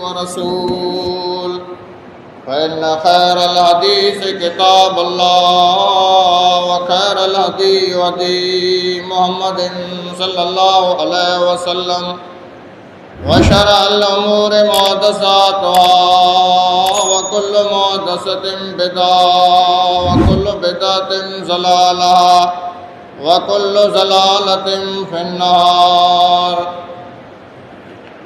ورسول فإن خير الحديث كتاب الله وخير الهدي هدي محمد صلى الله عليه وسلم وشر الأمور محدثاتها وكل محدثة بدعة وكل بدعة ضلالة وكل ضلالة في النار.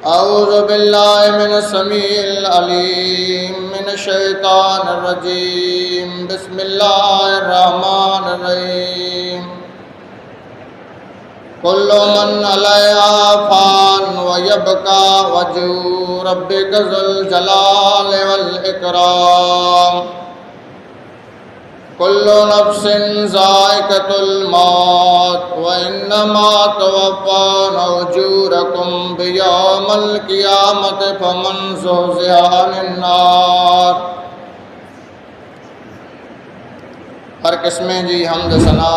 أعوذ بالله من السميع العليم من الشيطان الرجيم. بسم الله الرحمن الرحيم. كل من عليها فان ويبقى وجه ربك ذو الجلال والإكرام. كل نفس ذائقة الموت وإنما توفون أجوركم بيوم القيامة فمن زحزح عن النار. हर क़िस्म जी हमद सना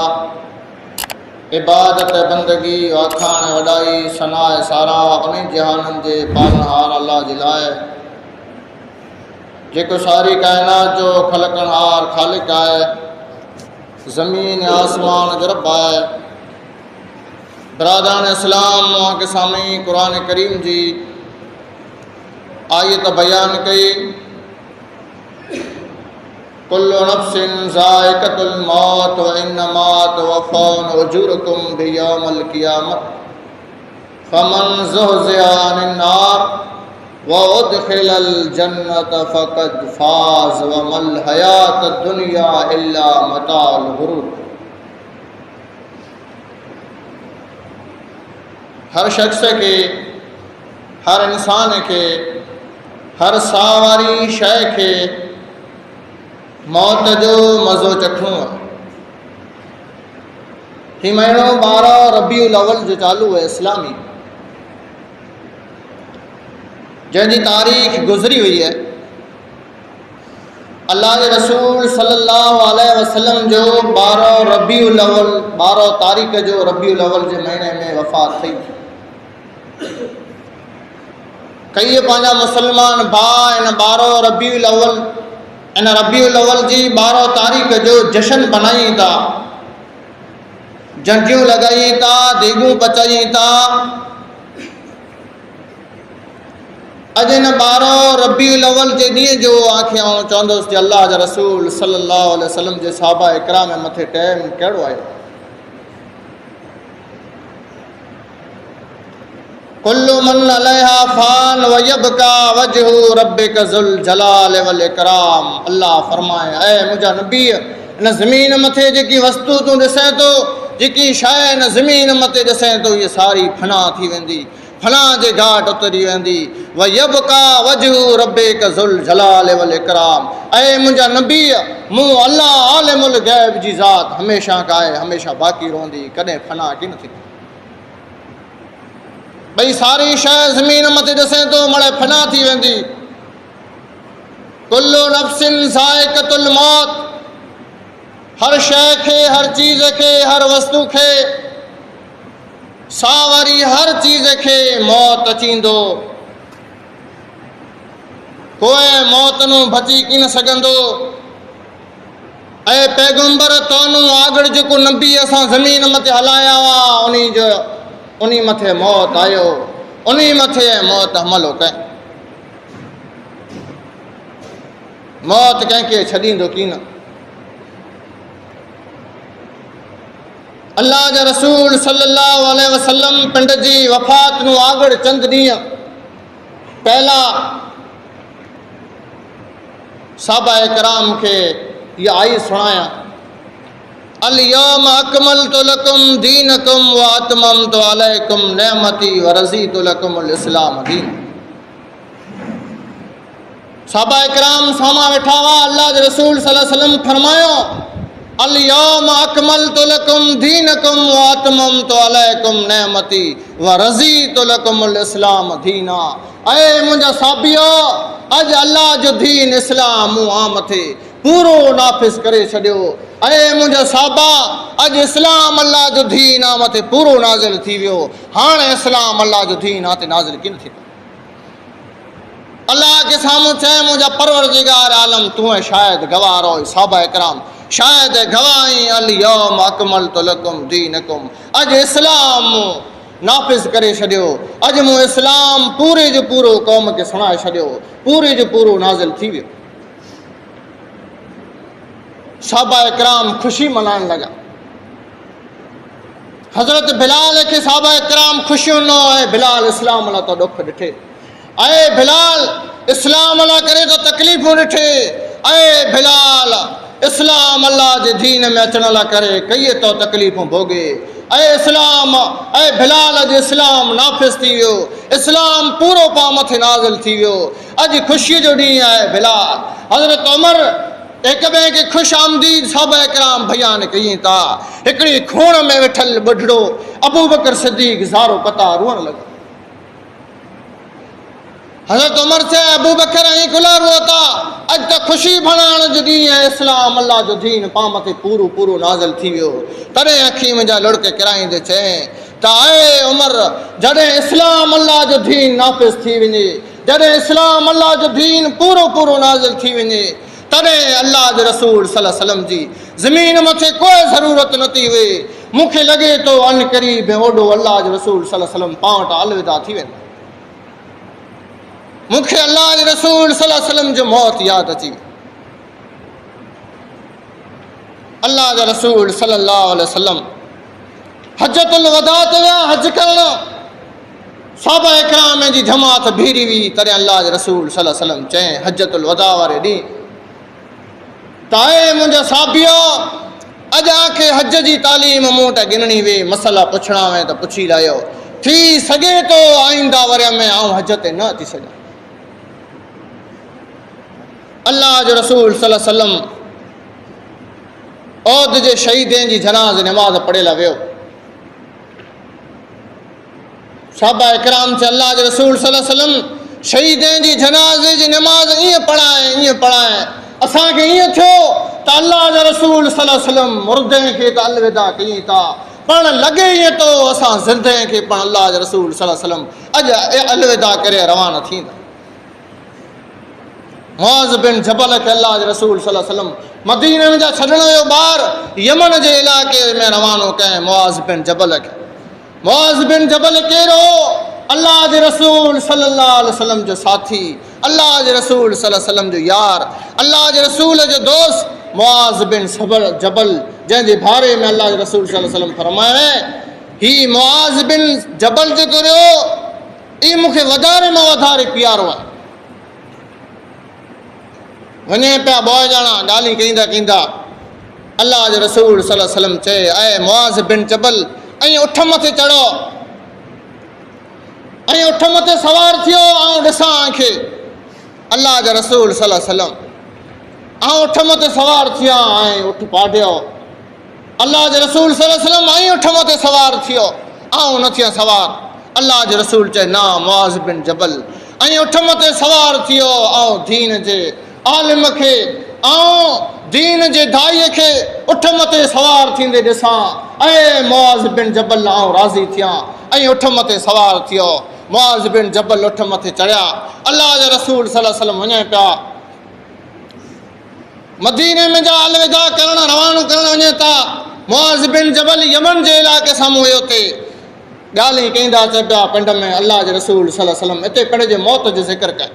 इबादत बंदगी आखाण वॾाई सना सारा उन जहाननि जे पालनहार अल्लाह जे लाइ जेको सारी कायनात जो खलकनहार खालिक आहे, ज़मीन आसमान जो रब आहे। बरादरान इस्लाम के सामने कुरान करीम जी आयत बयान कई। कुल्लु नफ्सिन ज़ाइक़तुल मौत व इन्नमा तुवफ़्फ़ौना उजूरकुम बियौमिल क़ियामह फमन ज़ुहज़िहा अनिन नार व उदख़िलल जन्नत फ़क़द फ़ाज़ व मल हयातुद दुनिया इल्ला मताउल गुरूर। हर शख्स के, हर इंसान के, हर सावारी शय के मौत जो मज़ो चखणो आहे। ही महीनो 12 रबीउल अव्वल जो चालू है इस्लामी, जंहिंजी तारीख़ गुज़री हुई है। अल्लाह के रसूल सल्लल्लाहु अलैहि वसल्लम जो 12 रबीउल अव्वल 12 तारीख़ जो रबीउल अव्वल जे महीने में वफ़ात थी। कई पंहिंजा मुसलमान भाउ इन 12 रबीउल अव्वल इन रबीउल अव्वल जी 12 तारीख़ जो जश्न मनाई था, जंजियूं लॻाई था, देगूं पचाई था। अॼु इन 12 रबीउल अव्वल जे ॾींहं जो आख़िर आउं चवंदुसि कि अल्लाह जा रसूल सल्लल्लाहु अलैहि वसल्लम जे सहाबा इकराम मथे टाइम कहिड़ो आहे। कुल्लु मन अलैहा फान व यबका वजहु रब्बिका ज़ुल जलाल वल इकराम। अल्लाह फरमाए, ऐ मुंहिंजा नबी, इन ज़मीन मथे जेकी वस्तु तूं ॾिसें थो, जेकी शइ इन ज़मीन मथे ॾिसें थो, इहा सारी फना थी वेंदी, फना जे घाट उतरी वेंदी। व यबका वजहु रब्बिका ज़ुल जलाल वल इकराम। ऐ मुंहिंजा नबी, मूं अल्लाह आलिमुल गैब जी ज़ात हमेशह का आहे, हमेशह बाक़ी रहंदी, कॾहिं फना की न थींदी। भई सारी शइ ज़मीन मथे ॾिसें थो, मड़े फना थी वेंदी। कुल्लु नफ्सिन ज़ाइक़तुल मौत। हर शइ खे, हर चीज़ खे, हर वस्तु खे, सावरी हर चीज़ खे मौत अचींदो। कोई मौत नूं बची की न सघंदो। ऐं पैगंबर तोनूं आगड़ जेको नबी असां ज़मीन मथे हलाया हुआ, उन्हीं मथे मौत आयो, उन्हीं मथे मौत हमलो कई। मौत कंहिंखे छॾींदो की न। अल्लाह जा रसूल सल्लल्लाहु अलैहि वसल्लम पिंड जी वफ़ात नूं आगड़ चंद ॾींहं पहला सहाबा इकराम खे इहा आई सुणाया। अल यौम अकमलतु लकुम दीनकुम व अतममतु अलैकुम नेमती व रज़ीतु लकुमुल इस्लाम दीन। सहाबा इकराम सामा वेठा हुआ। अल्लाह जे रसूल सल्लल्लाहु अलैहि वसल्लम फरमायो, अल यौम अकमलतु लकुम दीनकुम व अतममतु अलैकुम नेमती व रज़ीतु लकुमुल इस्लाम दीना। ऐ मुंहिंजा साबियो, अॼु अल्लाह जो दीन इस्लाम मूं आ मथे पूरो नाफ़िज़ करे छॾियो। अरे मुंहिंजा साहबा, अॼु इस्लाम अल्लाह जो दीन आ मथे पूरो नाज़िल थी वियो। हाणे इस्लाम अल्लाह जो दीन आ ते नाज़िल कीन थींदो। अल्लाह के सामू चए मुझा परवरदिगार आलम तू है शायद गवाह रो साहबा इकराम शायद गवाही अल यौम अकमलतु लकुम दीनकुम अज इस्लाम नाफिज करे छॾियो अज मूं इस्लाम पूरे जो पूरो कौम के सुणाए छॾियो पूरे जो पूरो नाज़िल थी वियो। साहबा इकराम खुशी मनाइण लॻा। हज़रत बिलाल के साहबा इकराम खुशियों न है बिलाल इस्लाम अला तो दुख ॾिठे ऐं बिलाल इस्लाम अला करे तो तकलीफ़ूं ॾिठे ऐं बिलाल इस्लाम अल्लाह जे दीन में अचण ला करे कई तो तकलीफ़ूं भोगे ऐं इस्लाम ऐं बिलाल अॼु इस्लाम नाफ़िज़ थी वियो इस्लाम पूरो पा मथे नाज़िल थी वियो अॼु ख़ुशीअ जो ॾींहुं आहे। बिलाल हज़रत उमर एक ॿिए खे ख़ुश आमदीद साहबा इकराम बयान कई था। हिकिड़ी खूण में वेठल बुढड़ो अबू बकर सिद्दीक़ ज़ारो पता रुअण लॻो। हज़रत उमर चए अबू बकर ऐं कुला रुओ था अॼु त ख़ुशी मनाइण जो ॾींहुं आहे इस्लाम अल्लाह जो दीन पा मथे पूरो पूरो नाज़िल थी वियो। तॾहिं अखी मुंहिंजा लुड़के किराईंदे चए त ऐं उमर जॾहिं इस्लाम अल्लाह जो दीन नाफ़िज़ थी वञे जॾहिं इस्लाम अल्लाह जो दीन पूरो पूरो नाज़िल थी वञे तॾहिं अल्लाह जे रसूल सल्लल्लाहु अलैहि वसल्लम जी ज़मीन मथे कोई ज़रूरत न थी वे मूंखे लॻे थो अन क़रीब ओॾो अल्लाह जे रसूल सल्लल्लाहु अलैहि वसल्लम पाण वटि अलविदा थी वेंदा। मूंखे अल्लाह जे रसूल सल्लल्लाहु अलैहि वसल्लम जो मौत यादि अची वई। अल्लाह जा रसूल सल्लल्लाहु अलैहि वसल्लम हजतुल वदा ते विया हज करण साहबा इकराम जी जमात भीड़ी हुई तॾहिं अल्लाह जे रसूल सल्लल्लाहु अलैहि वसल्लम चए हजतुल वदा वारे ॾींहुं ताए मुंहिंजा साबियो अॼु आखे हज जी तालीम मूं वटि गिनणी वे मसला पुछणा हुआ त पुछी लाहियो थी सघे थो आईंदा वरिया में आऊं हज ते न अची सघां। अल्लाह जो रसूल सल्लल्लाहु अलैहि वसल्लम औद जे शहीदनि जी जनाज़ नमाज़ पढ़ियल वियो। साहबा इकराम से अल्लाह जे रसूल सल्लल्लाहु अलैहि वसल्लम शहीदनि जी जनाज़े जी नमाज़ ईअं पढ़ाए असांखे ईअं थियो त अल्लाह जा रसूल सल्लल्लाहु अलैहि वसल्लम मुर्दे खे त अलविदा कई था पण लॻे ईअं थो असां ज़िंदे खे पण अल्लाह जा रसूल सल्लल्लाहु अलैहि वसल्लम अॼु अलविदा करे रवाना थींदा। मुआज़ बिन जबल खे अल्लाह जे रसूल सल्लल्लाहु अलैहि वसल्लम मदीने में जा छॾण जो ॿार यमन जे इलाइक़े में रवानो कयईं मुआज़ बिन जबल खे। मुआज़ बिन जबल कहिड़ो अल्लाह जे रसूल सल्लल्लाहु अलैहि वसल्लम जो साथी अल्लाह जे रसूल सल्लल्लाहु अलैहि वसल्लम जो यार अल्लाह जे रसूल जो दोस्त मुआज़ बिन जबल जंहिंजे बारे में अल्लाह जे रसूल सल्लल्लाहु अलैहि वसल्लम फरमायो ही मुआज़ बिन जबल जेको रहियो ई मूंखे वधारे में वधारे प्यारो आहे। वञे पिया ॿ ॼणा ॻाल्हियूं कईंदा अल्लाह जे रसूल सल्लल्लाहु अलैहि वसल्लम चए ऐं मुआज़ बिन जबल ऐं उठ मथे चढ़ो ऐं उठ मथे सवार थियो ऐं ॾिसां खे अल्लाह जा रसूल सल्लल्लाहु अलैहि वसल्लम ऐं उठ मथे सवार थिया ऐं उठ पाढ़ियो अल्लाह जे रसूल सल्लल्लाहु अलैहि वसल्लम ऐं उठ मथे सवार थियो ऐं न थिया सवार अल्लाह जे रसूल चए ना मुआज़ बिन जबल ऐं उठ मथे सवार थियो ऐं दीन जे आलिम खे ऐं दीन जे दाईअ खे उठ मथे सवार थींदे ॾिसां ऐं मुआज़ बिन जबल ऐं राज़ी थिया ऐं उठ मथे सवार थियो मुआज़ बिन जबल उठ मथे चढ़िया अल्लाह जे रसूल सल्लल्लाहु अलैहि वसल्लम वञे पिया मदीने में जा अलविदा करण रवानो करण वञे था। मुआज़ बिन जबल यमन जे इलाइक़े साम्हूं हुयो ते ॻाल्हियूं कईंदा चए पिया पिंड में अल्लाह जे रसूल सल्लल्लाहु अलैहि वसल्लम हिते पिंड जे मौत जो ज़िक्र कयो।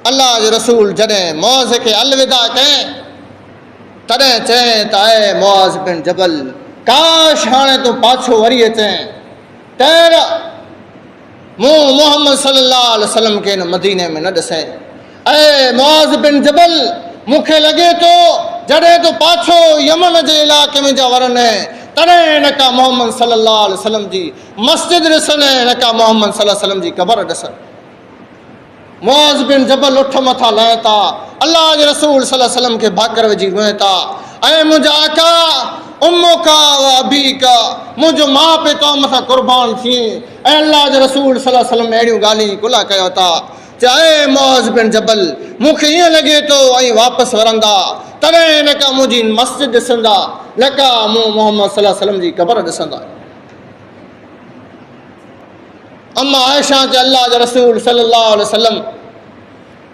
अल्लाह जे रसूल जॾहिं मुआज़ खे अलविदा कयईं तॾहिं चए त ऐं मुआज़ बिन जबल काश हाणे तूं पाछो वरी अचें तर मूं मोहम्मद सल्लल्लाहु अलैहि वसल्लम खे हिन मदीने में न ॾिसें। ऐं मुआज़ बिन जबल मूंखे लॻे थो जॾहिं तूं पाछो यमन जे इलाइक़े में जा वरनि तॾहिं हिन का मोहम्मद सल्लल्लाहु अलैहि वसल्लम जी मस्जिद ॾिसनि हिन का मोहम्मद सल्लल्लाहु अलैहि वसल्लम जी क़बर ॾिसनि। मुआज़ बिन जबल उठ मथा लहे था अल्लाह जे रसूल सल्लल्लाहु अलैहि वसल्लम खे भाकर विझी रोए था ऐं मुंहिंजा आका उम्मो का व अबी का मुंहिंजो माउ पीउ तो मथां क़ुर्बान थी ऐं अल्लाह जे रसूल सल्लल्लाहु अलैहि वसल्लम अहिड़ियूं ॻाल्हियूं कुला कयो था चाहे मुआज़ बिन जबल मूंखे ईअं लॻे थो ऐं वापसि वरंदा तॾहिं हिन का मुंहिंजी मस्जिद ॾिसंदा न का मूं मोहम्मद सल्लल्लाहु अलैहि वसल्लम जी क़बर ॾिसंदा। अम्मा आयशा च अल्लाह जा रसूल सल्लल्लाहु अलैहि वसल्लम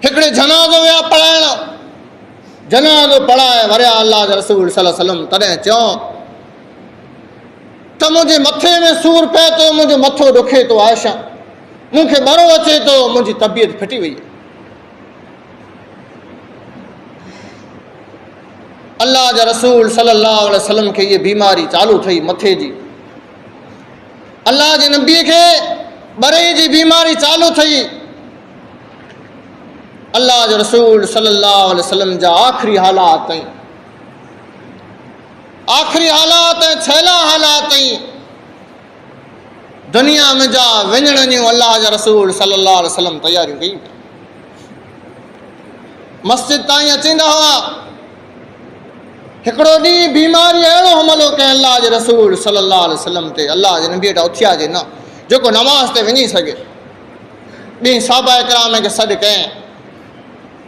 हिकिड़े जनाज़ो विया पढ़ाइण, जनाज़ो पढ़ाए वरिया अल्लाह जा रसूल सल्लल्लाहु अलैहि वसल्लम तॾहिं चयो त मुंहिंजे मथे में सूर पए थो, मुंहिंजो मथो ॾुखे थो आयशा, मूंखे ॿरो अचे थो, मुंहिंजी तबियत फिटी वई। अल्लाह जा रसूल सल्लल्लाहु अलैहि वसल्लम खे ये बीमारी चालू थी मथे जी। अल्लाह जे नबी खे ॿरे जी बीमारी चालू थी। अल्लाह जो रसूल सल्लल्लाहु अलैहि वसल्लम जा आखिरी हालात ऐं छैला हालात ऐं दुनिया में जा वञण जूं अल्लाह जा रसूल सल्लल्लाहु अलैहि वसल्लम तयारियूं कयूं। मस्जिद ताईं अचींदा हुआ। हिकिड़ो ॾींहुं बीमारी अहिड़ो हमलो कयईं अल्लाह जे रसूल सल्लल्लाहु अलैहि वसल्लम ते, अल्लाह जे नबी ॾांहुं उथिया जे न जेको नमाज़ ते वञी सघे। ॿी साहबा इकराम खे सॾु कयईं।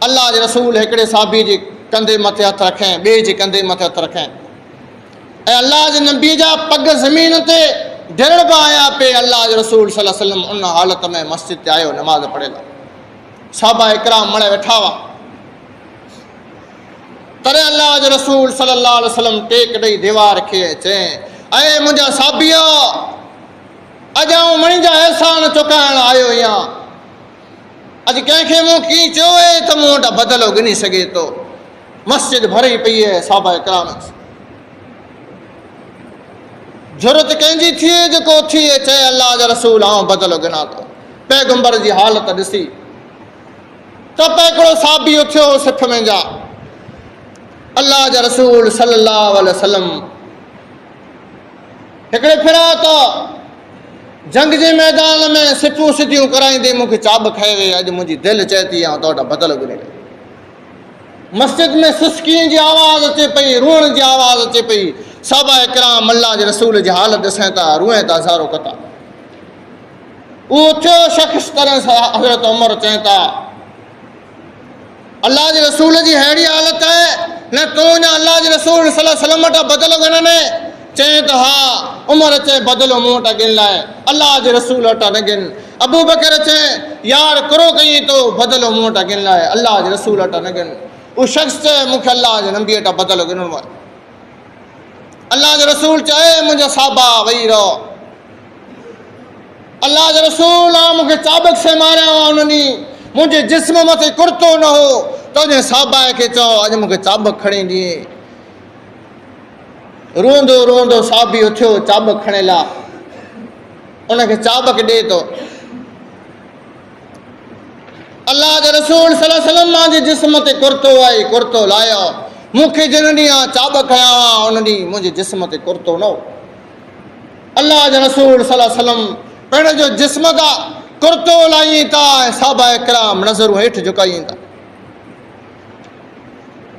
अल्लाह जे रसूल हिकिड़े साहबी जे कंधे मथे हथु रखियईं, ॿिए जे कंधे मथे हथु रखियईं ऐं अल्लाह जे नबी जा पग ज़मीन ते ढिरबा आया पे। अल्लाह जे रसूल सल्लल्लाहु अलैहि वसल्लम उन हालत में मस्जिद ते आयो, नमाज़ पढ़े था। साहबा इकराम मणे वेठा हुआ। तॾहिं अल्लाह जो रसूल सल्लल्लाहु अलैहि वसल्लम टेक ॾेई दीवार खे चयईं, ऐं मुंहिंजा साबियो, अॼु आऊं मुंहिंजा अहसान चुकाइण आयो आहियां। अॼु कंहिंखे मूं कीअं चयो आहे त मूं वटि बदिलो गिनी सघे थो। मस्जिद भरी पई आहे साहबा इकराम। ज़रूरत कंहिंजी थिए जेको थिए चए अल्लाह जा रसूल आऊं बदिलो गिना थो। पैगंबर जी हालत ॾिसी त हिकिड़ो साहबी उथियो सिफ में जा। अल्लाह जा रसूल सल्लल्लाहु अलैहि वसल्लम हिकिड़े फिरा त जंग जे मैदान में सिफूं सिधियूं कराईंदे मूंखे चाब खाए वई। अॼु मुंहिंजी दिलि चए थी आउं तो वटां बदिलो गिने। मस्जिद में सुस्कीअ जी आवाज़ अचे पई, रुअण जी आवाज़ अचे पई। साहबा इकराम अल्लाह जे रसूल जी हालत ॾिसनि था, रुएं था, ज़ारो कता। उहो थियो शख़्स तरह सां हज़रत उमर चवनि था, अल्लाह जे रसूल जी अहिड़ी हालत आहे न तूं न अल्लाह जे रसूल सल्लल्लाहु अलैहि वसल्लम वटां बदिलो गिननि। चए त हा। उमर चए बदिलो मूं वटां गिन लाइ, अल्लाह जे रसूल वटां न गिन। अबू बकर चए यार करो कई तो बदिलो मूं वटां गिन लाइ, अल्लाह जे रसूल वटां न गिन। उहो शख़्स चए मूंखे अल्लाह जे नबी वटां बदिलो गिनणो आहे। अल्लाह जो रसूल चए मुंहिंजा साहबा वेही रहो। अल्लाह जो रसूल मूंखे चाबक से मारिया उन्हनि मुंहिंजे जिस्म मथे कुर्तो न हो। तुंहिंजे साहबा खे चओ अॼु मूंखे चाबक खणी ॾिए। रोंदो रोंदो साहबी उथियो, चाबक खणे ला, उनखे चाबक ॾे थो। अल्लाह जे रसूल सल्लल्लाहु अलैहि वसल्लम मुंहिंजे जिस्म ते कुर्तो आहे, कुर्तो लायो। मूंखे जिन ॾींहुं चाबक खयां हुआ उन ॾींहुं मुंहिंजे जिस्म ते कुर्तो न हो। अल्लाह जे रसूल सल्लल्लाहु अलैहि वसल्लम पंहिंजो जिस्म तां कुर्तो लाहीं था ऐं साहबा इकराम नज़रूं हेठि झुकाईं था।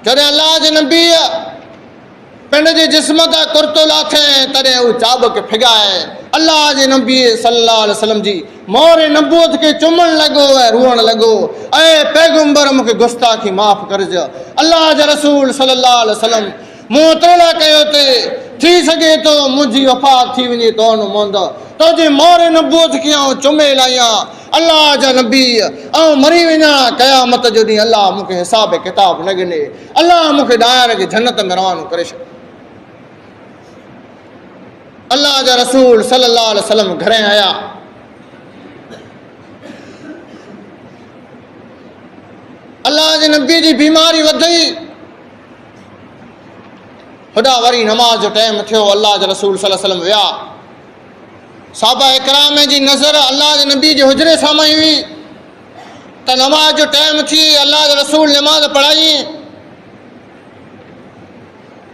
जॾहिं अल्लाह जे नबी पंहिंजे जिस्म तां कुर्तो लाथे तॾहिं उहो चाबक फिगाए अल्लाह जे नबी सल्लल्लाहु अलैहि वसल्लम जी मोहर नबूवत खे चुमण लॻो ऐं रुअण लॻो, ऐं पैगंबर मूंखे गुस्ताखी माफ़ करजो। अल्लाह जे रसूल सल्लल्लाहु अलैहि वसल्लम मूं तोड़ा कयो थी सघे थो मुंहिंजी वफ़ात थी वञे तो मुंदो तुंहिंजी मोहर नबूवत खे आउं चुमे लाहियां। अल्लाह जा नबी आउं मरी वञा क़यामत जो ॾींहुं अल्लाह मूंखे हिसाब किताब न गिने। अल्लाह मूंखे ॾाहिर खे जन्नत में रवानो करे छॾ। अल्लाह जा रसूल सल्लल्लाहु अलैहि वसल्लम घरे आया। अल्लाह जे नबी जी बीमारी वधी। होॾा वरी नमाज जो टाइम थियो। अल्लाह जे रसूल सल्लल्लाहु अलैहि वसल्लम विया। साहबा इकराम जी नज़र अल्लाह जे नबी जे हुजरे साम्हूं हुई त नमाज जो टाइम थी। अल्लाह जे रसूल नमाज पढ़ाई।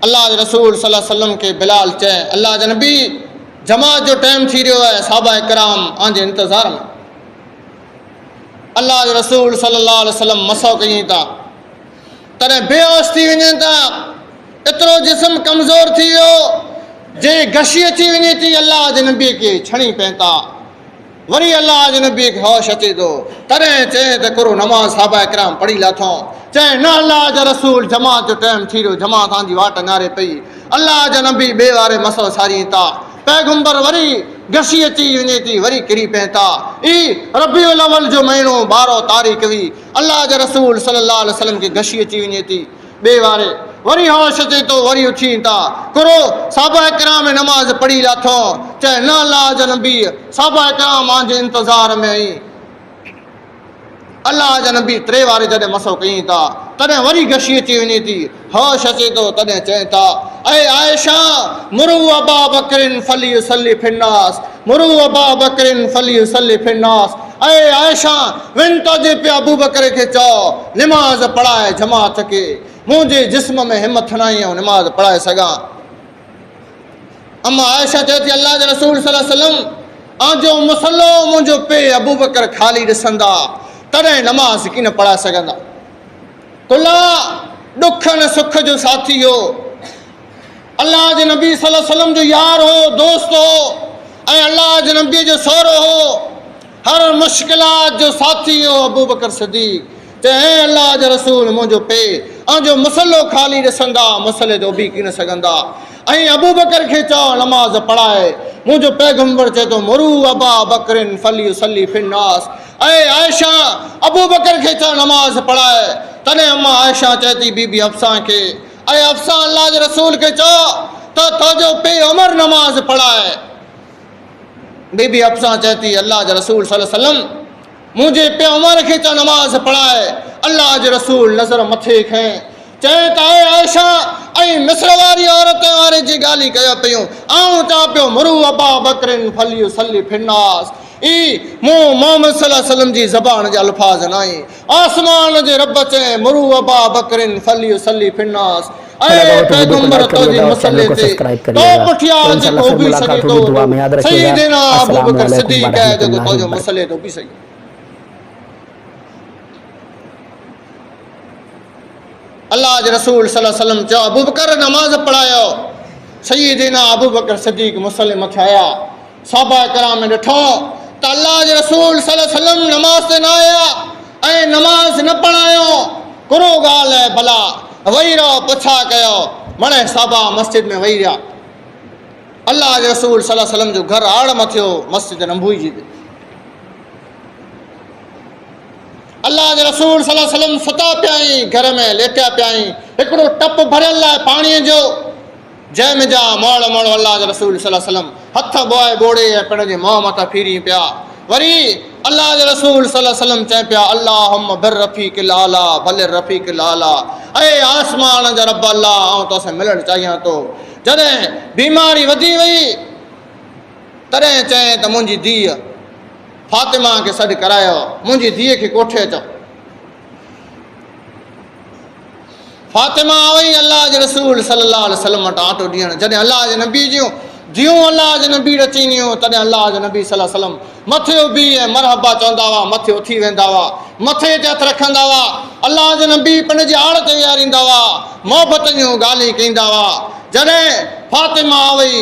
अल्लाह जे रसूल सल्लल्लाहु अलैहि वसल्लम के बिलाल चए अल्लाह जे नबी जमात जो टाइम थी रहियो आहे। साहबा इकराम आंजे इंतज़ार में। अल्लाह जे रसूल सल्लल्लाहु अलैहि वसल्लम मसो कयईं था तॾहिं बेहोश थी वञनि था। एतिरो जिस्म कमज़ोर थी वियो जे गशी अची वञे थी। अल्लाह जे नबी खे छणी पवनि था। वरी अल्लाह जे नबी खे होश अचे थो तॾहिं चए त करो नमाज़। साहबा इकराम पढ़ी लाथो। चए न अल्लाह जा रसूल जमात जो टाइम थी रहियो, जमात तव्हांजी वाट ङारे पई। अल्लाह जा नबी ॿिए वारे मसो सारीं था। पैगंबर वरी गसी अची वञे थी वरी किरी पइनि था। ई रबीउल अव्वल जो महीनो 12 तारीख़ हुई, अल्लाह जे रसूल सल्लल्लाहु अलैहि वसल्लम खे गसी अची वञे थी। ॿिए वारे वरी होश अचे थो, वरी उथी था करो साहबा किराम में नमाज़ पढ़ी लाथो, चए न अल्लाह जा नबी साहबा किराम मुंहिंजे इंतज़ार में आई। अल्लाह जा नबी टे वारे जॾहिं मसो कई था तॾहिं वरी गशी अची वञे थी, होश अचे थो, तॾहिं चए था ऐ आयशा मुरू अबा बकरिन फलियुसल्ली फिन्नास, मुरू अबा बकरिन फलियुसल्ली फिन्नास। ऐ आयशा वञ तो जे पे अबू बकर खे चओ निमाज़ पढ़ाए जमात खे, मुंहिंजे जिस्म में हिम्मत न आई निमाज़ पढ़ाए सघां। अम्मा आयशा चए थी अल्लाह जे रसूल सल्लल्लाहु अलैहि वसल्लम आजो मुसलो मुंहिंजो पे अबू बकर ख़ाली ॾिसंदा तॾहिं नमाज़ कीन पढ़ाए सघंदा। कुला ॾुख न सुख जो साथी हो, अल्लाह जे नबी सल्लल्लाहु अलैहि वसल्लम जो यार हो, दोस्त हो ऐं अल्लाह जे नबी जो सहुरो हो, हर मुश्किलात जो साथी हो अबू बकर सिद्दीक़। चए अल्लाह जे रसूल मुंहिंजो पे जो मुसलो ख़ाली ॾिसंदा मुसले जो बि कीन सघंदा, ऐं अबू बकर खे चओ नमाज़ पढ़ाए। मुंहिंजो पैगंबर चए थो मुरू अबा बकरिन फलियुसल्ली फिन्नास। ऐं आयशा अबू बकर खे चओ नमाज़ पढ़ाए। तॾहिं अम्मा आयशा चए थी बीबी अफ़सा खे, ऐं अफ़सा अल्लाह जे रसूल खे चओ त तुंहिंजो पे उमर नमाज़ पढ़ाए। बीबी अफ़सा चए थी अल्लाह जे रसूल सल्लल्लाहु अलैहि वसल्लम मुंहिंजे पे उमर खे चओ नमाज़ पढ़ाए। अल्लाह जे रसूल नज़र मथे खएं, चए त ऐ आयशा ऐं मिस्र वारी औरत वारे जी ॻाल्हि कयो पियूं, आऊं चवां पियो मुरू अबा बकरिन फलियुसल्ली फिन्नास। ई मूं मोहम्मद सल्लल्लाहु अलैहि वसल्लम जी ज़बान जा अल्फाज़ न आहिनि, आसमान जे रब चए मुरू अबा बकरिन फलियुसल्ली फिन्नास। ऐ पैगंबर तुंहिंजे मसले ते तो पुठियां जेको बि सघे थो सईदना अबू बकर सिद्दीक़ है जेको तुंहिंजो मसले तो बि सही। अल्लाह जे रसूल सल्लल्लाहु अलैहि वसल्लम चयो अबू बकर नमाज़ पढ़ायो। सईदना अबू बकर सिद्दीक़ मुसले मथे आया, सहाबा किराम में ॾिठो त अल्लाह जे रसूल सल्लल्लाहु अलैहि वसल्लम नमाज़ ते न आया ऐं नमाज़ न पढ़ायो। कुरो ॻाल्हि आहे भला वेही रहो पुछा कयो, मणे सहाबा मस्जिद में वेही रहिया। अल्लाह जे रसूल सल्लल्लाहु अलैहि वसल्लम जो घर आड़ मथियो मस्जिद नबवी जी। अल्लाह जे रसूल सल्लल्लाहु अलैहि वसल्लम सुता पिया आहिनि, घर में लेटिया पिया आहिनि, हिकिड़ो टप भरियल आहे पाणीअ जो जंहिंमें जा मोड़ मोड़ अल्लाह जे रसूल सल्लल्लाहु अलैहि वसल्लम हथ बोए बोड़े ऐं पंहिंजे मुंहं मथां फिरी पिया। वरी अल्लाह जे रसूल सल्लल्लाहु अलैहि वसल्लम चए पिया अल्लाहुम्मा बिर रफ़ीक़िल आला बलिर रफ़ीक़िल आला। ऐं आसमान जा रब अल्लाह आऊं तोसां मिलणु चाहियां थो। जॾहिं बीमारी वधी वई तॾहिं चए त मुंहिंजी धीअ फातिमा खे सॾु करायो, मुंहिंजी धीअ खे कोठे अचो। फातिमा वई अल्लाह जे रसूल सल्लल्लाहु अलैहि वसल्लम वटि आटो ॾियणु। जॾहिं अल्लाह जे नबी जूं जियूं अल्लाह जे नबी अचींदियूं तॾहिं अल्लाह जे नबी सल्लल्लाहु अलैहि वसल्लम मथे उभी ऐं मरहबा चवंदा हुआ, मथे उथी वेंदा हुआ, मथे ते हथु रखंदा हुआ। अल्लाह जे नबी पंहिंजी आड़ ते विहारींदा हुआ, मोहबत जूं ॻाल्हियूं कईंदा हुआ। जॾहिं फातिमा वई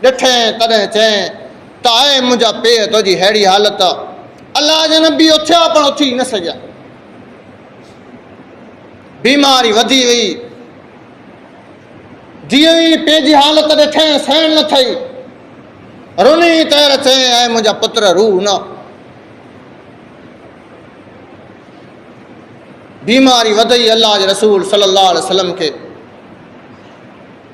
ॾिठे तॾहिं चए त ऐं मुंहिंजा पेर तुंहिंजी अहिड़ी हालत। अल्लाह जे नबी उथिया पण उथी न सघिया, बीमारी वधी वई। धीअ ई पंहिंजी हालत ॾिठे सहन न थई, रुनी तैर चए ऐं मुंहिंजा पुत्र रूह न। बीमारी वधई अल्लाह जे रसूल सल्लल्लाहु अलैहि वसल्लम खे।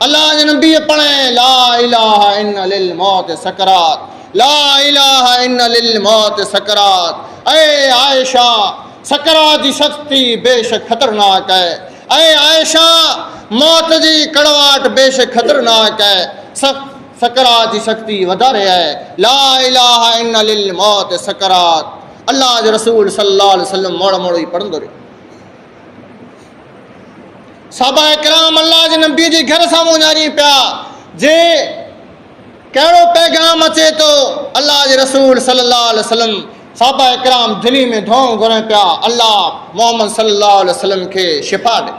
अल्लाह जे नबी पढ़े ला इलाहा इन्ना लिल मौत सकरात, ला इलाहा इन्ना लिल मौत सकरात। ऐ आयशा सकरात जी शक्ति बेशक खतरनाक है। ऐ आयशा मौत जी कड़वाहट बेशक खतरनाक है, सकरात जी शक्ति वधारे है। ला इलाहा इन्ना लिल मौत सकरात। अल्लाह जे रसूल सल्लल्लाहु अलैहि वसल्लम मोड़ मोड़ ही पढ़ंदो रहियो। सहाबा किराम अल्लाह जे नबी जे घर साम्हूं ञाणी पिया जे कहिड़ो पैगाम अचे थो। अल्लाह जे रसूल सल्लल्लाहु अलैहि वसल्लम सहाबा किराम दिली में दुआऊं घुरनि पिया, अल्लाह मोहम्मद सल्लल्लाहु अलैहि वसल्लम खे शिफ़ा ॾे।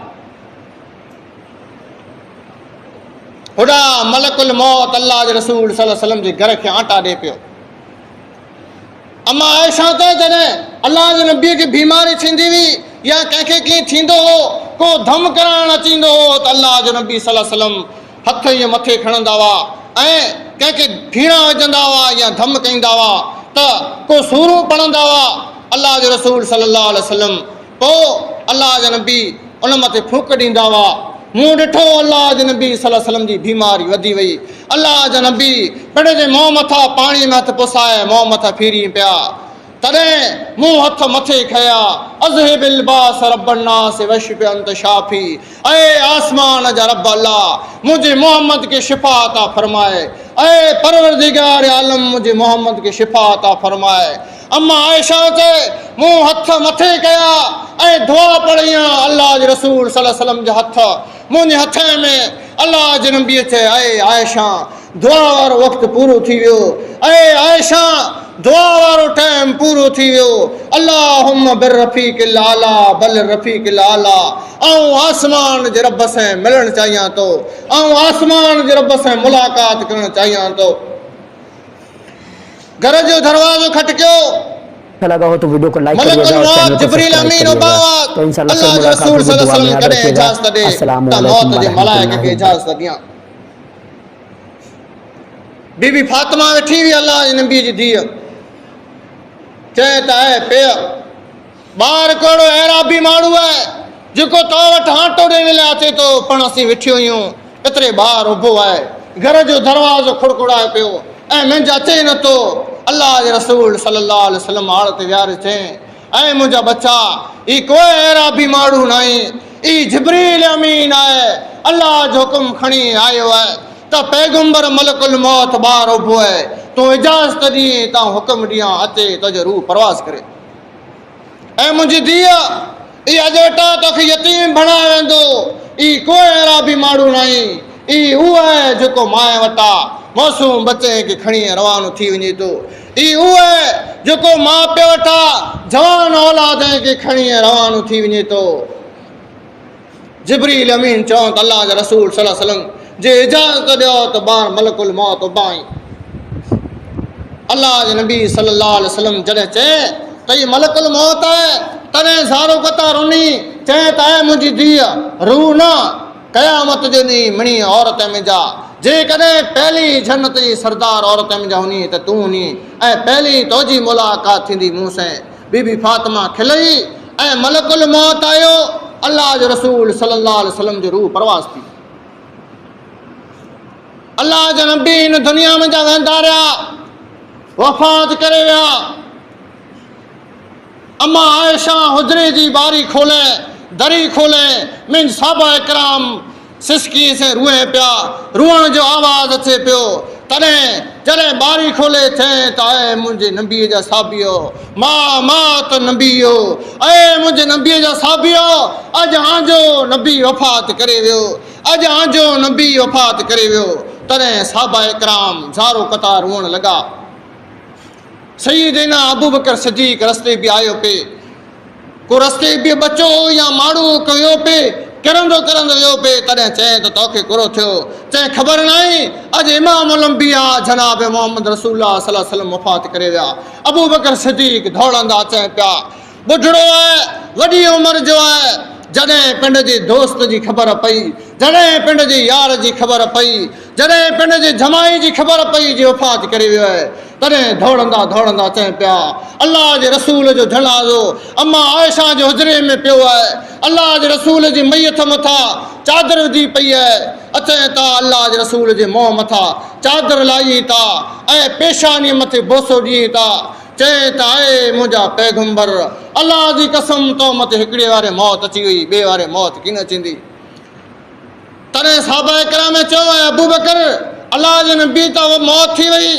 हुॾा मलकुल मौत अल्लाह जे रसूल सल्लल्लाहु अलैहि वसल्लम जे घर खे आटा ॾे पियो। अम्मा आयशा त जॾहिं अल्लाह जे नबीअ खे बीमारी थींदी हुई या कंहिंखे कीअं थींदो हो, को धम कराइण अचींदो हो त अल्लाह जो नबी सल्लल्लाहु अलैहि वसल्लम हथ ईअं मथे खणंदा हुआ ऐं कंहिंखे भीड़ा विझंदा हुआ या धम कंदा हुआ त को सूरूं पढ़ंदा हुआ अलाह जो रसूल सल्लल्लाहु अलैहि वसल्लम, पोइ अलाह जा नबी उन मथे फूक ॾींदा हुआ। मूं ॾिठो अलाह जे नबी सल्लल्लाहु अलैहि वसल्लम जी बीमारी वधी वई। अलाह जा नबी पिण जे मुंहुं मथां पाणी में हथ पुसाए मुंहुं मथां फिरी पिया। तॾहिं मूं हथ मथे खया, अज़हिबिल बास रब्बन्नास वशफि अंत शाफी, ऐ आसमान जा रब अल्लाह मुंहिंजे मोहम्मद खे शिफ़ा अता फरमाए, ऐ परवरदिगार आलम मुंहिंजे मोहम्मद खे शिफ़ा अता फरमाए। अम्मा आयशा चए मूं हथ मथे कया ऐं दुआ पढ़ियां अल्लाह जे रसूल सल्लल्लाहु अलैहि वसल्लम जा हथ मुंहिंजे हथ में। अल्लाह जे नबीअ चए ऐ आयशा दुआ वारो वक़्तु पूरो थी वियो, ऐ आयशा दुआ वारो टाइम पूरो थी वियो। अल्लाहुम्मा बिर्रफ़ीक़िल आला बल रफ़ीक़िल आला, ऐं आसमान जे रब सां मिलणु चाहियां थो, ऐं आसमान जे रब सां मुलाक़ात करणु चाहियां थो। घर जो दरवाज़ो खटकियो, लगा हो तो वीडियो को लाइक मलकुल करिएगा और मौत चैनल को जिब्रील सब्सक्राइब अमीन करिएगा। उबावत तो इंशाल्लाह अल्लाह फिर जो मुलाकात रसूल होगी। सल्लल्लाहु दुआ अलैहि में वसल्लम याद कॾहिं रखिएगा। इजाज़त ॾे अस्सलामु त अलैकुम मौत जे मलाइके खे इजाज़त ॾियां। बीबी फातिमा वेठी हुई अल्लाह जे नबी जी धीअ, चए त ऐं पिया ॿार कोड़ो अहिड़ाबी माण्हू आहे जेको तो वटि हांटो ॾियण लाइ अचे थो, पण असीं वेठियूं आहियूं एतिरे ॿार उभो आहे, घर जो दरवाज़ो खुड़कुड़ाए पियो ऐं मुंहिंजा अचे नथो। अल्लाह जे रसूल सल्लल्लाहु अलैहि वसल्लम आड़ ते विहारे चई ऐं मुंहिंजा बच्चा ई कोई अहिड़ाबी माण्हू न आहे, ई जिब्रील अमीन आहे, अल्लाह जो हुकुम खणी आयो आहे त पैगंबर मलकुल मौत ॿार उभो आहे, तूं इजाज़त ॾिए तां हुकुम ॾियां अचे तुंहिंजो रूह परवाज़ करे। ऐं मुंहिंजी धीअ ई अॼु वेटा तोखे यतीम बणाए वेंदो, ई कोई अहिड़ाबी माण्हू न आहे, ई उहो आहे जेको माए वटां मासूम बचे खे खणी रवानो थी वञे थो, ई उहो आहे जेको माउ पीउ वटां जवान औलाद खे खणी रवानो थी वञे थो। जिब्रील अमीन चवनि त अल्लाह जा रसूल सल्लल्लाहु अलैहि वसल्लम जे इजाज़त ॾियो त ॿार मलकुल मौत उबाई। अल्लाह जे नबी सल्लल्लाहु अलैहि वसल्लम जॾहिं चए त हीअ मलकुल मौत आहे, तॾहिं ज़ारो कतार रुनी चए त ऐं मुंहिंजी धीअ रूह न, क़यामत जे ॾींहुं मिणी औरत में जा, जेकॾहिं पहली जन्नत जी सरदार औरत में जा हुनी त तूं हुनी, ऐं पहली तुंहिंजी मुलाक़ात थींदी मूं सां। बीबी फातिमा खिलई ऐं मलकुल मौत आयो, अल्लाह जो रसूल सल्लल्लाहु अलैहि वसल्लम जो रूह परवाज़ थी। अल्लाह जा नबी हिन दुनिया में जा वेंदा रहिया, वफ़ात करे विया। अम्मा आयशा हुजरे जी बारी खोले, दरी खोले, मुंहिंजा साहबा इकराम सिसकी से रुए पिया, रुअण जो आवाज़ अचे पियो। तॾहिं जॾहिं बारी खोले चए त ऐं मुंहिंजे नबीअ जा साबियो मां त नबीयो, ऐं मुंहिंजे नबीअ जा साबियो अॼु आंजो नबी वफ़ात करे वियो, अॼु आंजो नबी वफ़ात करे वियो। तॾहिं साहबा इकराम ज़ारो कतार रुअण लॻा। सईदना अबू बकर सिद्दीक़ रस्ते बि आयो पे, को रस्ते बि बचो या माण्हू वियो पे, किरंदो किरंदो वियो पे। तॾहिं चए त तोखे कुरो थियो, चए ख़बर न आहे अॼु इमामुल अंबिया जनाब मोहम्मद रसूलुल्लाह सल्लल्लाहु अलैहि वसल्लम वफ़ात करे विया। अबू बकर सिद्दीक़ दौड़ंदा चए पिया ॿुढड़ो आहे, वॾी उमिरि जो आहे। जॾहिं पिंड जे दोस्त जी ख़बर पई, जॾहिं पिंड जे यार जी ख़बर पई, जॾहिं पिंड जे जमाई जी ख़बर पई जी वफ़ात करे वियो आहे, तॾहिं दौड़ंदा दौड़ंदा चए पिया अल्लाह जे रसूल जो जनाज़ो अम्मा आयशा जे हुजरे में पियो आहे, अल्लाह जे रसूल जी मैयत मथां चादर विधी पई आहे। अचनि था अल्लाह जे रसूल जे मुंहं मथां चादर लाई था ऐं पेशानीअ मथे बोसो ॾिए था। चए त ऐं मुंहिंजा पैगंबर अल्लाह जी कसम तो मथे हिकिड़े वारे मौत अची वई, ॿिए वारे मौत कीन अचंदी। तॾहिं साहबा इकराम में चयो अबू बकर अल्लाह जे नबी त मौत थी वई,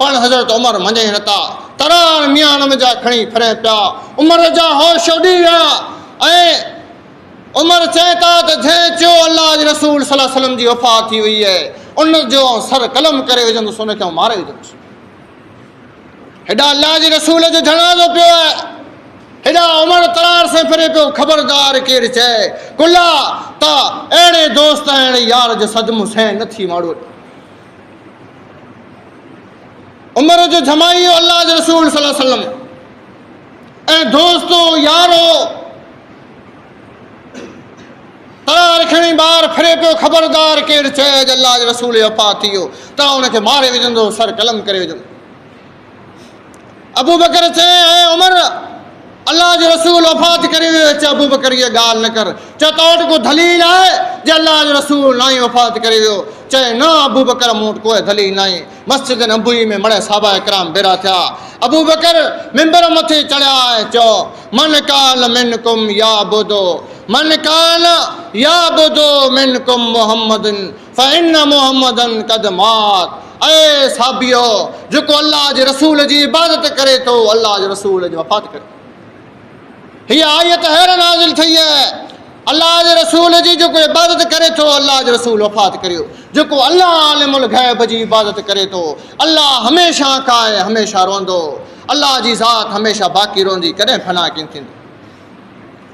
पण हज़रत उमर मञे नथा। तरार मियान में जा खणी फिरे पिया, उमर जा होश उॾी विया ऐं उमर चए था त जंहिं चयो अल्लाह जे रसूल सल्लल्लाहु अलैहि वसल्लम जी वफ़ात थी वई आहे, उन जो सर कलम करे विझंदुसि, उनखे मारे विझंदुसि। हेॾा अल्लाह जे रसूल जो जनाज़ो पियो आहे, हेॾा उमर तरार से फिरे पियो। ख़बरदार केरु चए कुला त अहिड़े दोस्त अहिड़े यार जो सदमो सहन नथी माण्हू। उमर जो जमाई अल्लाह जे रसूल सल्लल्लाहु अलैहि वसल्लम ऐं दोस्तो यारो तरार खणी ॿार फिरे पियो ख़बरदार केरु चए अल्लाह जे रसूल वफ़ात थी वियो त उनखे मारे विझंदो सर कलम करे विझंदो अबू बकर चए ऐं उमर अल्लाह जे रसूल वफ़ात करे वियो चए अबू बकर इहा ॻाल्हि न कर चए तो वटि को दलील आहे जे अल्लाह जो रसूल न ई वफ़ात करे वियो चए न अबू बकर मूं वटि कोई दलील न आहे मस्जिद नबवी में मड़े साहबा इकराम बेरा थिया अबू बकर मिंबर मथे चढ़िया ऐं चयो मन कान मिनकुम याबुदो मन कान याबुदो मिनकुम मुहम्मदन फ़इन्न मुहम्मदन क़द मात ऐं साबियो जेको अल्लाह जे रसूल जी इबादत करे थो अल्लाह जे रसूल जी वफ़ात करे हीअ आयत हैर नाज़िल थी आहे अल्लाह जे रसूल जी जेको इबादत करे थो अल्लाह जो रसूल वफ़ात करियो जेको अल्लाह आलिमुल गैब जी इबादत करे थो अल्लाह हमेशह काए हमेशह रहंदो अल्लाह जी ज़ात हमेशह बाक़ी रहंदी कॾहिं फना किन थींदी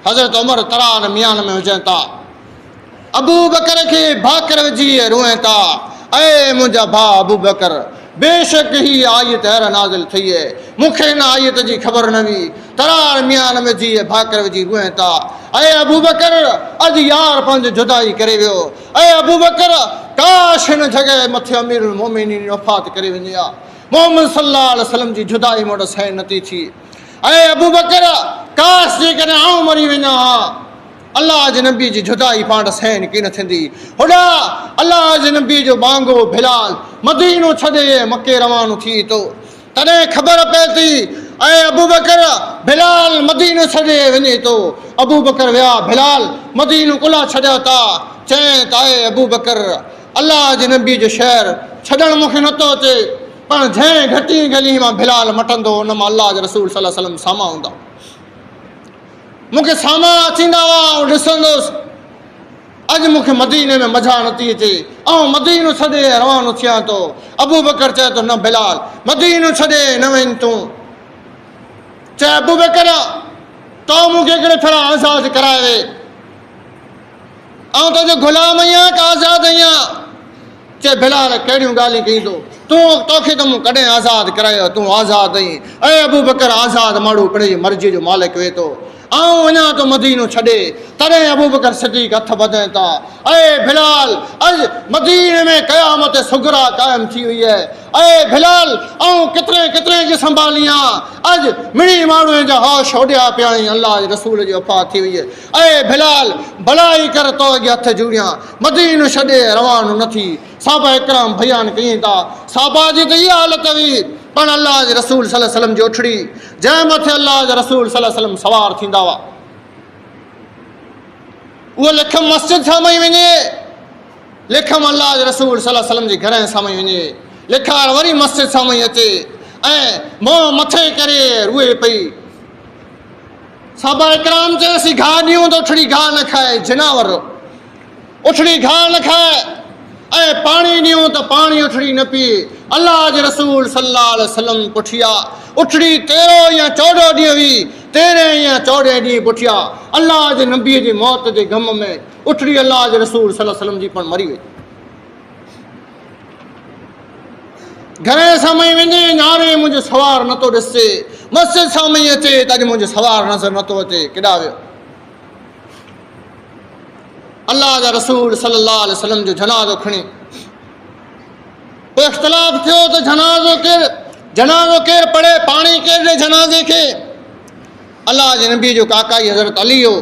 हज़रत उमर तरान मियान में हुजनि था अबू बकर खे भाकर विझी रोए था ऐं मुंहिंजा भाउ अबू बकर बेशक ही आयत हैर नाज़िल थी आहे मूंखे हिन आयत जी ख़बर न हुई तरार मियान में जी भाकर विझी रोए था ऐं अबू बकर अॼु यार पंहिंजो जुदाई करे वियो ऐं अबू बकर काश हिन जॻह मथे अमीरुल मोमिनीन वफ़ात करे वञे हा मोहम्मद सल्लल्लाहु अलैहि वसल्लम जी जुदाई मूं वटि सहन नथी थी ऐं अबू बकर काश जेकॾहिं आऊं मरी वञा हा अल्लाह जे नबी जी जुदाई पाण सहन कीन थींदी होॾा अल्लाह जे नबी जो बांगो बिलाल मदीनो छॾे मके रवानो थी थो तॾहिं ख़बर पए थी ऐं अबू बकर बिलाल मदीनो छॾे वञे थो अबू बकर विया बिलाल मदीनो कुला छॾिया था चए त ऐं अबू बकर अल्लाह जे नबी जो शहर छॾणु मूंखे नथो अचे पर जंहिं घटी गली मां बिलाल मटंदो उन मां अल्लाह जे रसूल सल्लल्लाहु अलैहि वसल्लम सामा हूंदा मूंखे सामा अचींदा हुआ ऐं ॾिसंदुसि अॼु मूंखे मदीने में मज़ा नथी अचे ऐं मदीनो छॾे रवानो थियां थो अबू बकर चए थो न बिलाल मदीनो छॾे न वञ तूं चए अबू बकर तो मूंखे हिकिड़े भेरा आज़ादु कराए वे ऐं तुंहिंजो ग़ुलाम आहियां का आज़ादु आहियां चए बिलाल कहिड़ियूं ॻाल्हियूं कई तोखे त मूं कॾहिं आज़ादु करायो तूं आज़ादु आहीं ऐं अबू बकर आज़ादु माण्हू पंहिंजी मर्ज़ी जो मालिक वे थो आऊं वञा थो मदीनो छॾे तॾहिं अबू बकर सिद्दीक़ हथ वधाइनि था ऐं बिलाल अॼु मदीने में क़यामत सुगरा क़ाइमु थी वई आहे ऐं बिलाल ऐं केतिरे खे संभालियां अॼु मिड़ी माण्हूअ जा होश होॾिया पिया आहिनि अल्लाह जे रसूल जी वफ़ात थी वई आहे ऐं बिलाल भलाई कर तो अॻे हथ जोड़ियां मदीनो छॾे रवानो न थी साहबा इकराम बयान कयूं था साहबा जी त इहा हालत हुई पण अल्लाह जे रसूल सल्लल्लाहु अलैहि वसल्लम जी उठड़ी जंहिं मथे अल्लाह जे रसूल सल्लल्लाहु अलैहि वसल्लम सवार थींदा हुआ उहो लिखम मस्जिद साम्हूं वञे लिखम अल्लाह जे रसूल सल्लल्लाहु अलैहि वसल्लम जे घर साम्हूं वञे लिखार वरी मस्जिद साम्हूं अचे ऐं मोह मथे करे रुए पई साहबा इकराम चयोसि घाह ॾियूं त उठड़ी घाह न खाए जनावर उठड़ी घाह न खाए ऐं पाणी ॾियूं त पाणी उठड़ी न पीए अल्लाह जे रसूल सल्लल्लाहु अलैहि वसल्लम पुठिया उठड़ी 13 या 14 ॾींहं हुई 13 या 14 ॾींहं पुठिया अल्लाह जे नबीअ जी मौत जे ग़म में उठड़ी अल्लाह जे रसूल सल्लल्लाहु अलैहि वसल्लम जी पण मरी वई घर साम्हूं वञे नारे मुंहिंजो सवार नथो ॾिसे मस्जिद साम्हूं अचे त अॼु मुंहिंजो सवार नज़र नथो अचे केॾा वियो अल्लाह जा रसूल सल्लल्लाहु अलैहि वसल्लम जो जनाज़ो खणी पोइ इख़्तिलाफ़ थियो त जनाज़ो केरु पढ़े पाणी केरु ॾे जनाज़े खे अल्लाह जे नबी जो काका ई हज़रत अली हो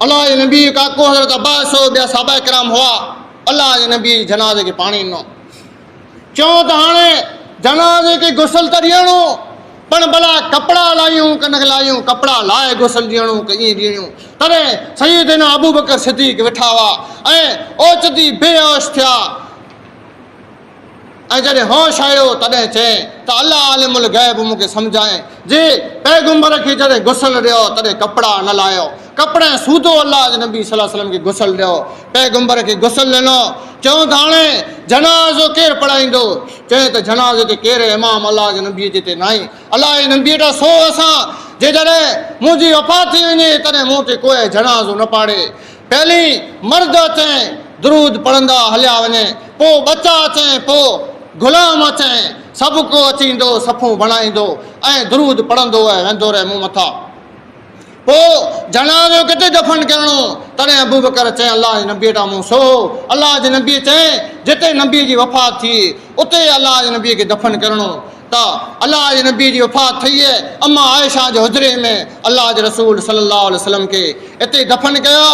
अल्लाह जे नबी जो काको हज़रत अब्बास हो ॿिया साहबा इकराम हुआ अल्लाह जे नबी जनाज़े खे पाणी ॾिनो चयो त हाणे जनाज़े खे गुसल त ॾियणो पण भला कपिड़ा लायूं क न लायूं कपिड़ा लाए गुसल ॾियणो क ईअं ॾियणो तॾहिं सईदना अबू बकर सिद्दीक़ वेठा हुआ ऐं ओचती बेहोश थिया ऐं जॾहिं होश आयो तॾहिं चए त अल्लाह आलिमुल गैब मूंखे सम्झाए जे पैगंबर खे जॾहिं गुसल ॾियो तॾहिं कपिड़ा न लायो कपिड़े सूधो अल्लाह जे नबी सल्लल्लाहु अलैहि वसल्लम खे गुसल ॾियो पैगंबर खे गुसल ॾिनो चऊं त हाणे जनाज़ो केरु पढ़ाईंदो चए त जनाज़े ते केरु इमाम अल्लाह जे नबीअ जे ते न आहे अल्लाह जे नबीअ ता सो असां जे जॾहिं मुंहिंजी वफ़ात थी वञे तॾहिं मूं ते कोई जनाज़ो न पाड़े पहली मर्द अचनि दुरूद पढ़ंदा हलिया वञे पोइ बचा अचनि पोइ ग़ुलाम अचनि सभु को अची ईंदो सफ़ूं बणाईंदो ऐं दुरूद पढ़ंदो ऐं वेंदो रहे मूं मथां पोइ जनाज़ो किथे दफ़न करणो तॾहिं अबू बकर चए अलाह जे नबीअ ॾांहुं मूं सो अलाह जे नबीअ चए जिते नबीअ जी वफ़ात थी उते अलाह जे नबीअ खे दफ़न करणो त अलाह जे नबीअ जी वफ़ात थी आहे अम्मा आयशा जे हुजरे में अलाह जे रसूल सल्लल्लाहु अलैहि वसल्लम खे हिते दफ़न कयो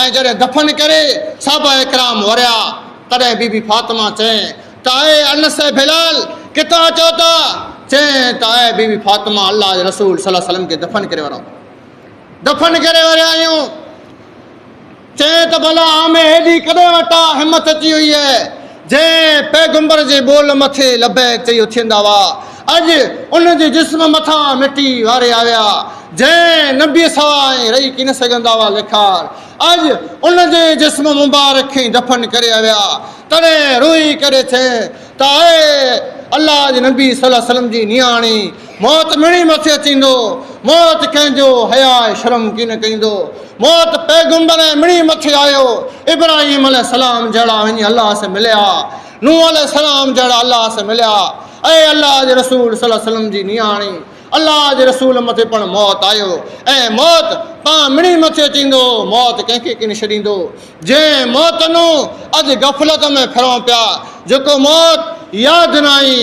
ऐं जॾहिं दफ़न करे साहबा इकराम वरिया तॾहिं बीबी फातिमा चए त आहे अनस बिलाल किथां अचो था चए त आहे बीबी फातिमा अलाह जे रसूल सल्लल्लाहु अलैहि वसल्लम खे दफ़न करे वरियो दफ़न करे वरिया आहियूं चए त भला आमे हेॾी कॾहिं वटा हिमत अची वई आहे जंहिं पैगंबर जे ॿोल मथे लबैक चई उथंदा हुआ अॼु उन जे जिस्म मथां मिटी वारे आया जंहिं नबीअ सवाइ रही की न सघंदा हुआ लिखार अॼु उन जे जिस्म मुबारक खे दफ़न करे आया तॾहिं रोई करे चए त आहे अलाह जे नबी सल्लल्लाहु अलैहि वसल्लम जी नियाणी मौत मिणी मथे अचींदो मौत कंहिंजो हया शर्म की न कंदो मौत पैगंबर मिणी मथे आयो इब्राहिम अलैहिस्सलाम जहिड़ा वञी अलाह से मिलिया नूह अलैहिस्सलाम जहिड़ा अलाह से मिलिया ऐं अलाह जे रसूल सल्लल्लाहु अलैहि वसल्लम जी नियाणी अलाह जे रसूल मथे पण मौत आयो ऐं मौत पाण मिणी मथे अचींदो मौत कंहिंखे किन छॾींदो जंहिं मौत नूं अॼु गफ़लत में फिरूं पिया जेको मौत यादि न आई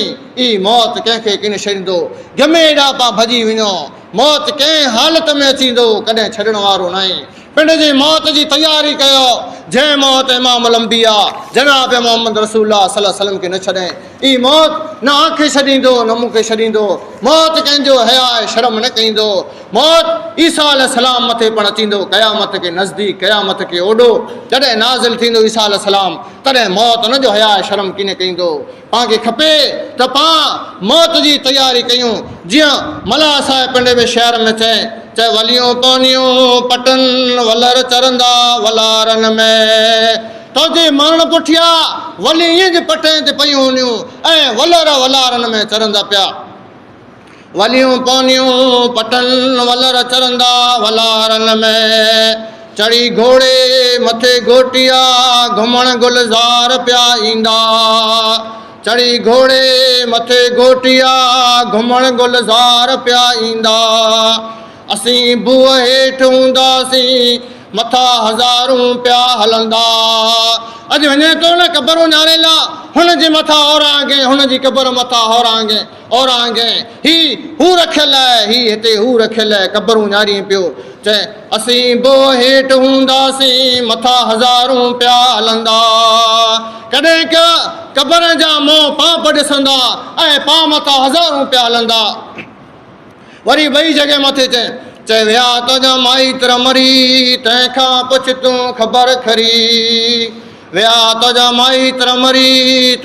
ई मौत कंहिंखे किन छॾींदो गमे हेॾा पाण भॼी वञो मौत कंहिं हालत में अचींदो कॾहिं छॾण वारो न आहे पिंड जी मौत जी तयारी कयो जंहिं मौत इमाम अलंबिया जनाब मोहम्मद रसूलुल्लाह सल्लल्लाहु अलैहि वसल्लम खे न छॾे ई मौत न आंखे छॾींदो न मूंखे छॾींदो मौत कंहिंजो हया शर्म न कंदो मौत ईसा अलैहिस्सलाम मथे पण अचींदो क़यामत खे नज़दीक क़यामत खे ओॾो जॾहिं नाज़िल थींदो ईसा अलैहिस्सलाम तॾहिं मौत उन जो हया शर्म किन कंदो पाण खे खपे त पाण मौत जी तयारी कयूं जीअं मल्हा साहिब पिंड में शहर में चए वलियूं पवनियूं पटन वलर चरंदा वलारन में तुंहिंजे मरण पुठिया वली ईअं जे पटे ते पयूं हूंदियूं ऐं वलर वलारन में चरंदा पिया वलियूं पवनियूं पटन वलर चरंदा वलारन में चढ़ी घोड़े मथे घोटिया घुमण गुलज़ार पिया ईंदा चढ़ी घोड़े मथे घोटिया घुमण गुलज़ार पिया ईंदा असीं बूह हेठि हूंदासीं मथां हज़ारूं पिया हलंदा अॼु वञे थो न क़बरूं न्यारेला हुन जे मथां औरांगे हुन जी क़बर मथां औरांगे ही हू रखियल आहे ही हिते हू रखियल आहे क़बरूं न्यारी पियो चए असीं बूह हेठि हूंदासीं मथां हज़ारूं पिया हलंदा कॾहिं का क़बर जा मोह पाप ॾिसंदा ऐं पाण मथां हज़ारूं पिया हलंदा वरी ॿई जॻह मथे चए विया तुंहिंजा माइट मरी तंहिंखां पुछ तूं ख़बर खरी विया तुंहिंजा माइट मरी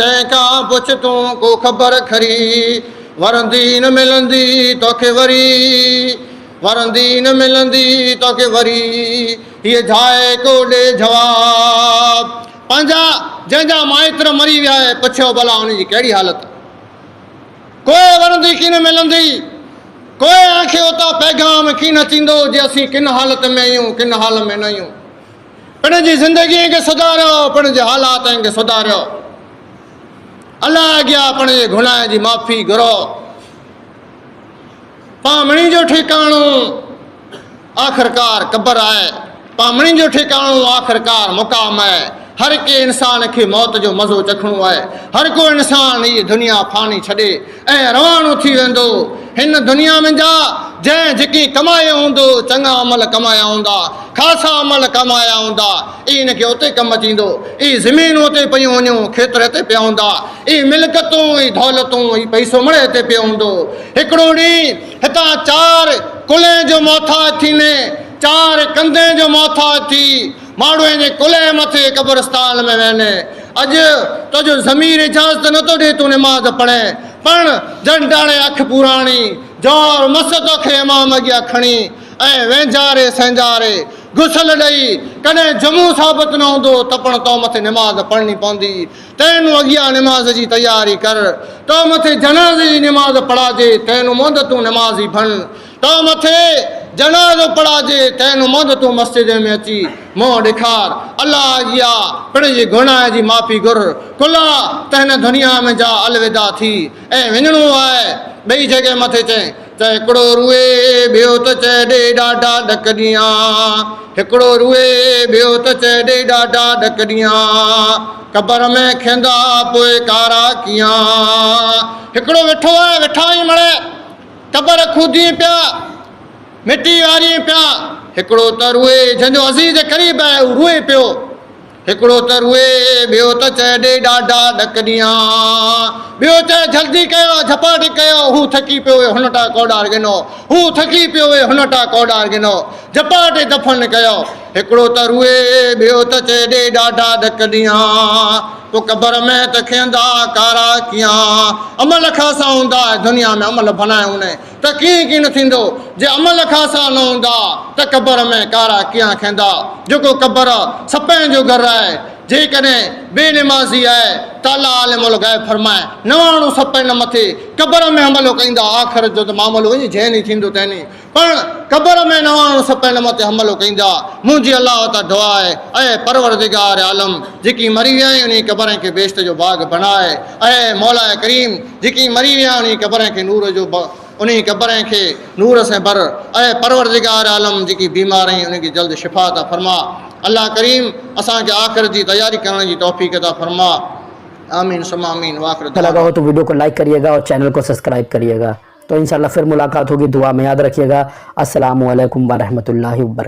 तंहिंखां पुछ तूं को ख़बर खरी वरंदी न मिलंदी तोखे वरी वरंदी न मिलंदी तोखे वरी हीअ जाइ को ॾे जवाब पंहिंजा जंहिंजा माइट मरी विया आहे पुछियो भला हुनजी कहिड़ी हालत कोई वरंदी की न मिलंदी कोई आंखे उतां पैगाम की न थींदो जे असीं किन हालत में आहियूं किन हाल में न आहियूं पिण जी ज़िंदगीअ खे सुधारियो पिण जे हालातनि खे सुधारियो अलाह अॻियां पिण जे गुनाह जी माफ़ी घुरो पामणी जो ठिकाणो आख़िरकार क़बर आहे पामणी जो ठिकाणो आख़िरकार मुक़ाम आहे हर के इंसान खे मौत जो मज़ो चखणो आहे हर को इंसान हीअ दुनिया फानी छॾे ऐं रवानो थी वेंदो हिन दुनिया में जा जंहिं जेकी कमायो हूंदो चङा अमल कमाया हूंदा ख़ासा अमल कमाया हूंदा ई हिनखे उते कमु अचींदो ई ज़मीनूं उते पयूं वञूं खेत्र हिते पिया हूंदा ई मिल्कतूं ई दौलतूं ई पैसो मणे हिते पियो हूंदो हिकिड़ो ॾींहुं हितां 4 कुले जो मोहताज थीने 4 कंधे जो मोहताज थी माण्हू जे कुले मथे क़ब्रस्तान में वञे अॼु तुंहिंजो ज़मीर इजाज़त नथो ॾे तूं निमाज़ पढ़े पण जंडाणे अखि पुराणी जोर मस तोखे इमाम अॻियां खणी ऐं वेंझारे संजारे गुसल ॾेई कॾहिं जमू साबित न हूंदो त पण तो मथे निमाज़ पढ़णी पवंदी तैनूं अॻियां निमाज़ जी तयारी कर तो मथे जनाज़े जी निमाज़ पढ़ाजे तैनूं मुंद तूं निमाज़ी बण तो मथे जनाज़ो पढ़ाजे तैनूं मुंद तूं मस्जिद में अची मुंहुं ॾेखार अलाह अॻियां पिण जी गुनाह जी माफ़ी घुर कुला त हिन दुनिया में जा अलविदा थी ऐं वञिणो आहे ॿई जॻह मथे चए त हिकिड़ो रुए ॿियो त चए ॾे ॾाढा ॾक ॾियां हिकिड़ो रुए ॿियो त चए ॾे ॾाढा ॾक ॾियां क़बर में खेंदा पोइ कारा कीअं हिकिड़ो वेठो आहे वेठा ई मणे क़बर खुदी पिया मिटी वारी पिया हिकिड़ो त रुए जंहिंजो अज़ीज़ क़रीब आहे उहो रुए पियो हिकिड़ो त रुए ॿियो त चए ॾे ॾाढा ॾक ॾियां ॿियो चए जल्दी कयो झपाटी कयो हू थकी पियो हुए हुन टा कोडार गिनो हू थकी पियो हुए हुन टा कोडार गिनो झपाटे दफ़न कयो हिकिड़ो त रुए ॿियो त चए ॾे ॾाढा ॾक ॾियां पोइ क़बर में त खेंदा कारा कीअं अमल खां हूंदा दुनिया में अमल बनायूं न त कीअं न थींदो जे अमल खां न हूंदा त क़बर में कारा कीअं खेंदा जेको क़बर सपनि जो घरु आहे जेकॾहिं बेनिमाज़ी आहे ताला आलिमुल ग़ैब फरमाए 99 सपनि मथे क़बर में अमलो कंदा आख़िर जो त मामलो वञे जंहिं ॾींहुं थींदो तंहिं ॾींहुं पण क़बर में 99 सपनि मथे अमलो कंदा मुंहिंजी अलाह वटां दुआ आहे ऐं परवरदिगार आलम जेकी मरी विया आहिनि उन क़बरनि खे बेश्त जो बाग़ बणाए ऐं मौला करीम जेकी मरी विया उन क़बरनि खे नूर जो उन क़बरनि खे नूर से भर ऐं परवरदिगार आलम जेकी बीमार आहिनि उनखे जल्द शिफ़ा अता फरमा अल्लाह करीम असांखे आख़िर जी तैयारी करण जी तौफ़ीक़ अता फरमा आमीन सुम्मा आमीन वाखिर अच्छा लगा हो तो वीडियो को लाइक करिएगा और चैनल को सब्सक्राइब करिएगा। तो इंशाल्लाह फिर मुलाकात होगी, दुआ में याद रखिएगा। अस्सलामु अलैकुम व रहमतुल्लाहि व बरकातहू।